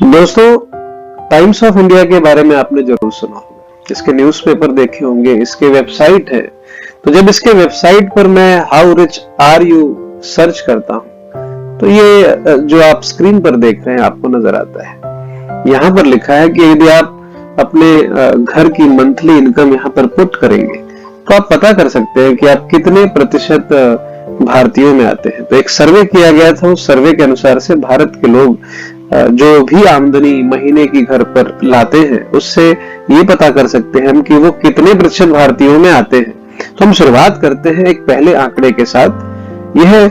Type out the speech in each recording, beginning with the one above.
दोस्तों, times of India के बारे में आपने जरूर सुना होगा। इसके न्यूज़पेपर देखे होंगे, इसके वेबसाइट है। तो जब इसके वेबसाइट पर मैं how rich are you search करता हूं तो ये जो आप स्क्रीन पर देख रहे हैं आपको नजर आता है। यहाँ पर लिखा है कि यदि आप अपने घर की मंथली इनकम यहाँ पर पुट करेंगे तो आप पता कर सकते हैं कि आप कितने प्रतिशत भारतीयों में आते हैं। तो एक सर्वे किया गया था, उस सर्वे के अनुसार से भारत के लोग जो भी आमदनी महीने की घर पर लाते हैं उससे ये पता कर सकते हैं हम कि वो कितने प्रतिशत भारतीयों में आते हैं। तो हम शुरुआत करते हैं एक पहले आंकड़े के साथ। यह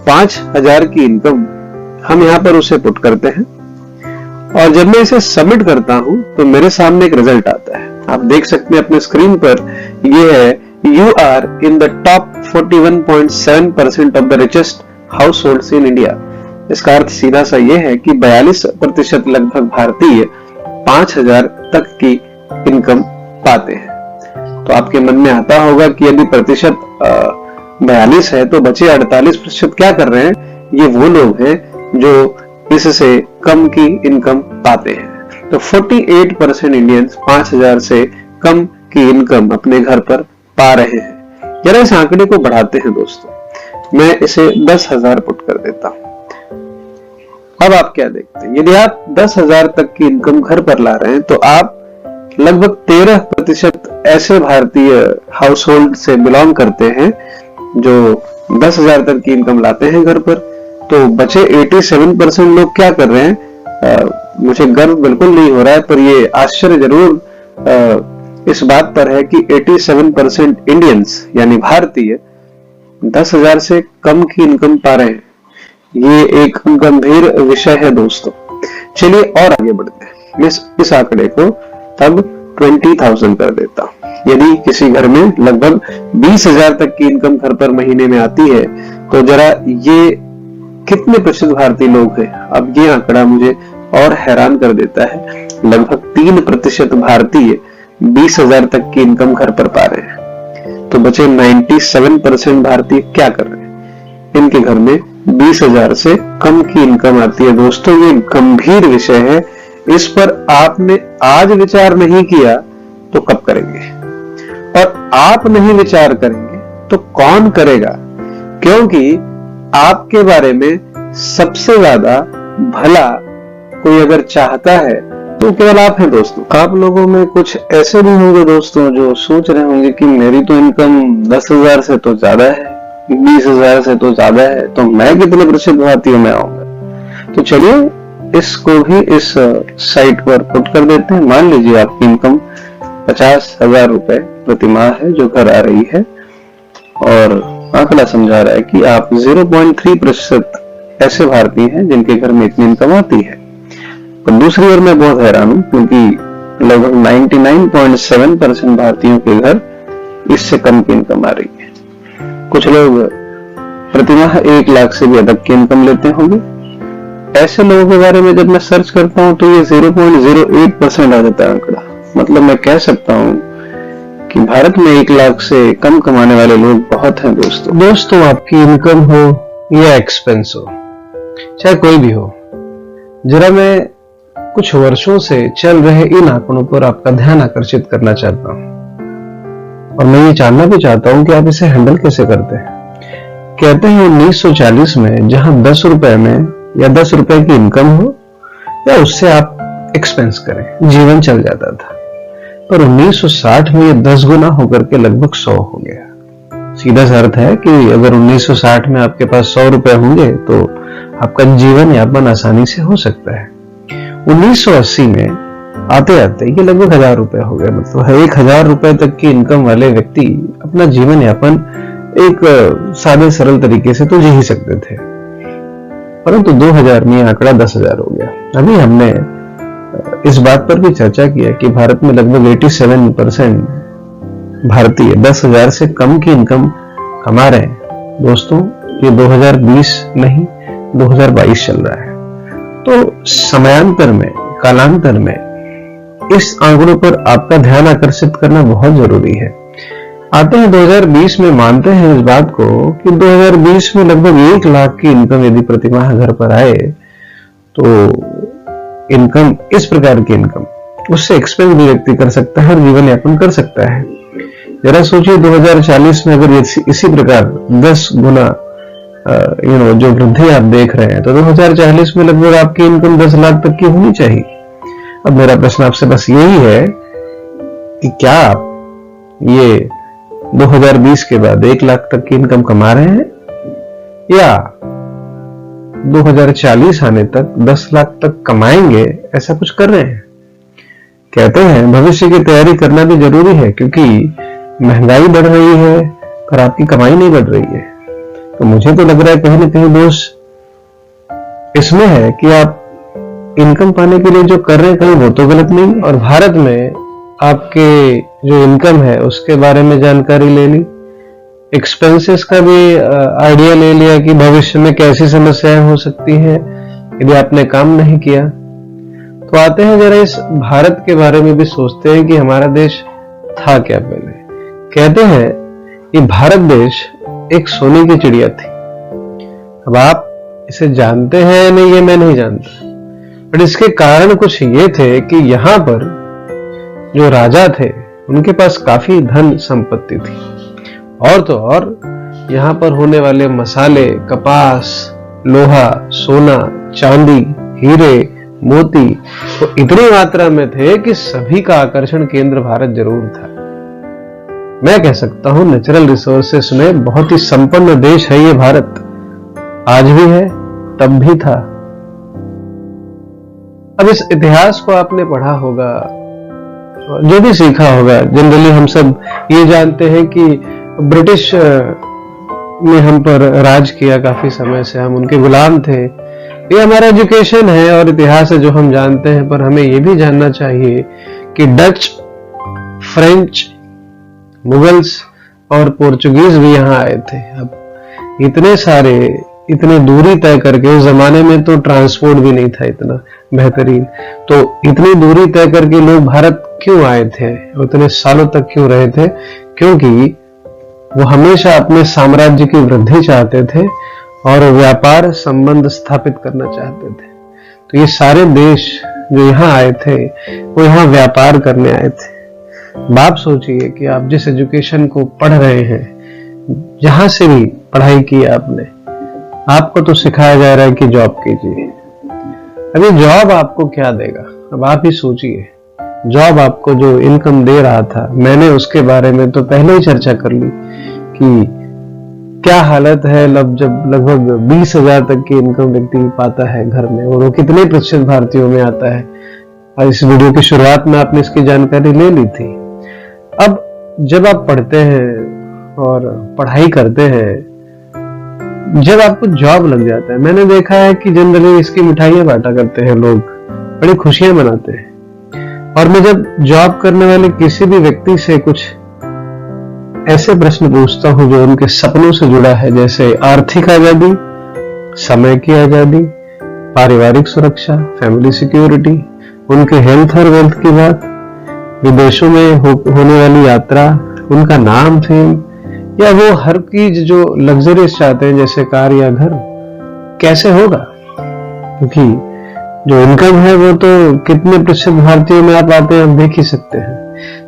5,000 की इनकम हम यहाँ पर उसे पुट करते हैं और जब मैं इसे सबमिट करता हूं तो मेरे सामने एक रिजल्ट आता है। आप देख सकते हैं अपने स्क्रीन पर, यह है you are in the top 41.7% of the richest households in India. इसका अर्थ सीधा सा यह है कि 42% लगभग भारतीय 5,000 तक की इनकम पाते हैं। तो आपके मन में आता होगा कि यदि प्रतिशत 42 है तो बचे 48% क्या कर रहे हैं? ये वो लोग हैं जो इससे कम की इनकम पाते हैं। तो 48% इंडियंस 5,000 से कम की इनकम अपने घर पर पा रहे हैं। जरा इस आंकड़े को बढ़ाते हैं दोस्तों, मैं इसे 10,000 पुट कर देता हूं। अब आप क्या देखते हैं? यदि आप 10,000 तक की इनकम घर पर ला रहे हैं तो आप लगभग 13% ऐसे भारतीय हाउस होल्ड से बिलोंग करते हैं जो 10,000 तक की इनकम लाते हैं घर पर। तो बचे 87% लोग क्या कर रहे हैं? मुझे गर्व बिल्कुल नहीं हो रहा है, पर ये आश्चर्य जरूर इस बात पर है कि 87% इंडियंस यानी भारतीय 10,000 से कम की इनकम पा रहे हैं। ये एक गंभीर विषय है दोस्तों। चलिए और आगे बढ़ते हैं। मैं इस आंकड़े को तब 20,000 कर देता हूं। यदि किसी घर में लगभग 20,000 तक की इनकम घर पर महीने में आती है तो जरा ये कितने प्रतिशत भारतीय लोग हैं? अब ये आंकड़ा मुझे और हैरान कर देता है। लगभग 3% भारतीय 20,000 तक की इनकम घर पर पा रहे हैं। तो बचे 97% भारतीय क्या कर रहे हैं? इनके घर में 20,000 से कम की इनकम आती है। दोस्तों, ये गंभीर विषय है। इस पर आपने आज विचार नहीं किया तो कब करेंगे? और आप नहीं विचार करेंगे तो कौन करेगा? क्योंकि आपके बारे में सबसे ज्यादा भला कोई अगर चाहता है तो केवल आप हैं दोस्तों। आप लोगों में कुछ ऐसे भी होंगे दोस्तों जो सोच रहे होंगे कि मेरी तो इनकम 10,000 से तो ज्यादा है, 20,000 से तो ज्यादा है, तो मैं कितने प्रतिशत भारतीयों में आऊंगा? तो चलिए इसको भी इस साइट पर पुट कर देते हैं। मान लीजिए आपकी इनकम 50,000 रुपए प्रति माह है जो घर आ रही है और आंकड़ा समझा रहा है कि आप 0.3% ऐसे भारतीय हैं जिनके घर में इतनी इनकम आती है। तो दूसरी ओर मैं बहुत हैरान हूं क्योंकि लगभग 99.7% भारतीयों के घर इससे कम की इनकम आ रही है। कुछ लोग प्रतिमाह 1 लाख से भी अधिक की इनकम लेते होंगे। ऐसे लोगों के बारे में जब मैं सर्च करता हूं तो ये 0.08% आ जाता है आंकड़ा। मतलब मैं कह सकता हूं कि भारत में 1 लाख से कम कमाने वाले लोग बहुत हैं दोस्तों। आपकी इनकम हो या एक्सपेंस हो, चाहे कोई भी हो, जरा मैं कुछ वर्षों से चल रहे इन आंकड़ों पर आपका ध्यान आकर्षित करना चाहता हूं और मैं ये जानना भी चाहता हूं कि आप इसे हैंडल कैसे करते हैं। कहते हैं 1940 में जहां 10 रुपए में या 10 रुपए की इनकम हो या उससे आप एक्सपेंस करें, जीवन चल जाता था। पर 1960 में ये 10 गुना होकर के लगभग 100 हो गया। सीधा सा अर्थ है कि अगर 1960 में आपके पास 100 रुपए होंगे तो आपका जीवन यापन आसानी से हो सकता है। 1980 में आते आते ये लगभग 1,000 रुपए हो गए। मतलब 1,000 रुपए तक की इनकम वाले व्यक्ति अपना जीवन यापन एक सादे सरल तरीके से तो जी ही सकते थे, परंतु 2000 में आंकड़ा 10,000 हो गया। अभी हमने इस बात पर भी चर्चा किया कि भारत में लगभग 87% भारतीय 10,000 से कम की इनकम कमा रहे हैं। दोस्तों, ये 2020 नहीं 2022 चल रहा है। तो समयांतर में, कालांतर में इस आंकड़ों पर आपका ध्यान आकर्षित करना बहुत जरूरी है। आते हैं 2020 में, मानते हैं इस बात को कि 2020 में लगभग 1 लाख की इनकम यदि प्रतिमाह घर पर आए तो इनकम, इस प्रकार की इनकम, उससे एक्सपेंस भी व्यक्ति कर सकता है और जीवन यापन कर सकता है। जरा सोचिए 2040 में अगर इसी प्रकार 10 गुना जो वृद्धि आप देख रहे हैं, तो 2040 में लगभग आपकी इनकम 10 लाख तक की होनी चाहिए। अब मेरा प्रश्न आपसे बस यही है कि क्या आप ये 2020 के बाद 1 लाख तक की इनकम कमा रहे हैं, या 2040 आने तक 10 लाख तक कमाएंगे, ऐसा कुछ कर रहे हैं? कहते हैं भविष्य की तैयारी करना भी जरूरी है, क्योंकि महंगाई बढ़ रही है पर आपकी कमाई नहीं बढ़ रही है। तो मुझे तो लग रहा है कहीं ना कहीं दोष इसमें है कि आप इनकम पाने के लिए जो कर रहे हैं कहीं वो तो गलत नहीं है। और भारत में आपके जो इनकम है उसके बारे में जानकारी ले ली, एक्सपेंसेस का भी आइडिया ले लिया कि भविष्य में कैसी समस्याएं हो सकती हैं यदि आपने काम नहीं किया। तो आते हैं जरा इस भारत के बारे में भी सोचते हैं कि हमारा देश था क्या पहले। कहते हैं ये भारत देश एक सोने की चिड़िया थी। अब आप इसे जानते हैं नहीं, ये मैं नहीं जानता, बट इसके कारण कुछ ये थे कि यहां पर जो राजा थे उनके पास काफी धन संपत्ति थी, और तो और यहां पर होने वाले मसाले, कपास, लोहा, सोना, चांदी, हीरे, मोती तो इतनी मात्रा में थे कि सभी का आकर्षण केंद्र भारत जरूर था। मैं कह सकता हूं नेचुरल रिसोर्सेस में बहुत ही संपन्न देश है ये भारत। आज भी है, तब भी था। अब इस इतिहास को आपने पढ़ा होगा, जो भी सीखा होगा। जनरली हम सब ये जानते हैं कि ब्रिटिश ने हम पर राज किया काफी समय से, हम उनके गुलाम थे। ये हमारा एजुकेशन है और इतिहास है जो हम जानते हैं, पर हमें ये भी जानना चाहिए कि डच, फ्रेंच, मुगल्स और पोर्चुगीज भी यहाँ आए थे। अब इतने सारे, इतने दूरी तय करके, उस जमाने में तो ट्रांसपोर्ट भी नहीं था इतना बेहतरीन, तो इतनी दूरी तय करके लोग भारत क्यों आए थे, उतने सालों तक क्यों रहे थे? क्योंकि वो हमेशा अपने साम्राज्य की वृद्धि चाहते थे और व्यापार संबंध स्थापित करना चाहते थे। तो ये सारे देश जो यहाँ आए थे वो यहाँ व्यापार करने आए थे। आप सोचिए कि आप जिस एजुकेशन को पढ़ रहे हैं, जहां से भी पढ़ाई की आपने, आपको तो सिखाया जा रहा है कि जॉब कीजिए। अभी जॉब आपको क्या देगा? अब आप ही सोचिए। जॉब आपको जो इनकम दे रहा था, मैंने उसके बारे में तो पहले ही चर्चा कर ली कि क्या हालत है जब लगभग 20,000 तक की इनकम व्यक्ति पाता है घर में, और वो कितने प्रतिशत भारतीयों में आता है। और इस वीडियो की शुरुआत में आपने इसकी जानकारी ले ली थी। अब जब आप पढ़ते हैं और पढ़ाई करते हैं, जब आपको जॉब लग जाता है, मैंने देखा है कि जनरली इसकी मिठाइयां बांटा करते हैं लोग, बड़ी खुशियां मनाते हैं। और मैं जब जॉब करने वाले किसी भी व्यक्ति से कुछ ऐसे प्रश्न पूछता हूं जो उनके सपनों से जुड़ा है, जैसे आर्थिक आजादी, समय की आजादी, पारिवारिक सुरक्षा, फैमिली सिक्योरिटी, उनके हेल्थ और वेल्थ की बात, विदेशों में होने वाली यात्रा, उनका नाम, फेम, या वो हर चीज जो लग्जरीज चाहते हैं जैसे कार या घर, कैसे होगा? क्योंकि जो इनकम है वो तो कितने प्रतिशत भारतीयों में आप आते हैं, आप देख ही सकते हैं।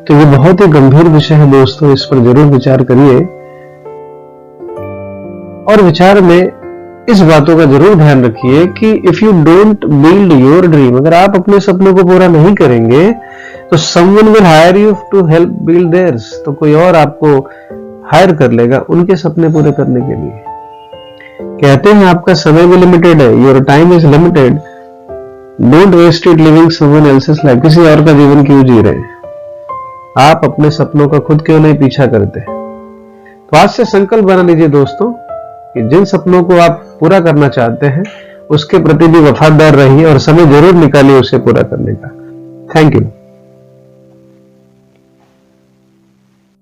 तो ये बहुत ही गंभीर विषय है दोस्तों, इस पर जरूर विचार करिए। और विचार में इस बातों का जरूर ध्यान रखिए कि if you don't build your dream, अगर आप अपने सपनों को पूरा नहीं करेंगे तो someone will hire you to help build theirs, तो कोई और आपको हायर कर लेगा उनके सपने पूरे करने के लिए। कहते हैं आपका समय भी लिमिटेड है, your time is limited, don't waste it living someone else's life. किसी और का जीवन क्यों जी रहे हैं? आप अपने सपनों का खुद क्यों नहीं पीछा करते? तो आज से संकल्प बना लीजिए दोस्तों कि जिन सपनों को आप पूरा करना चाहते हैं उसके प्रति भी वफादार रहिए और समय जरूर निकालिए उसे पूरा करने का। Thank you.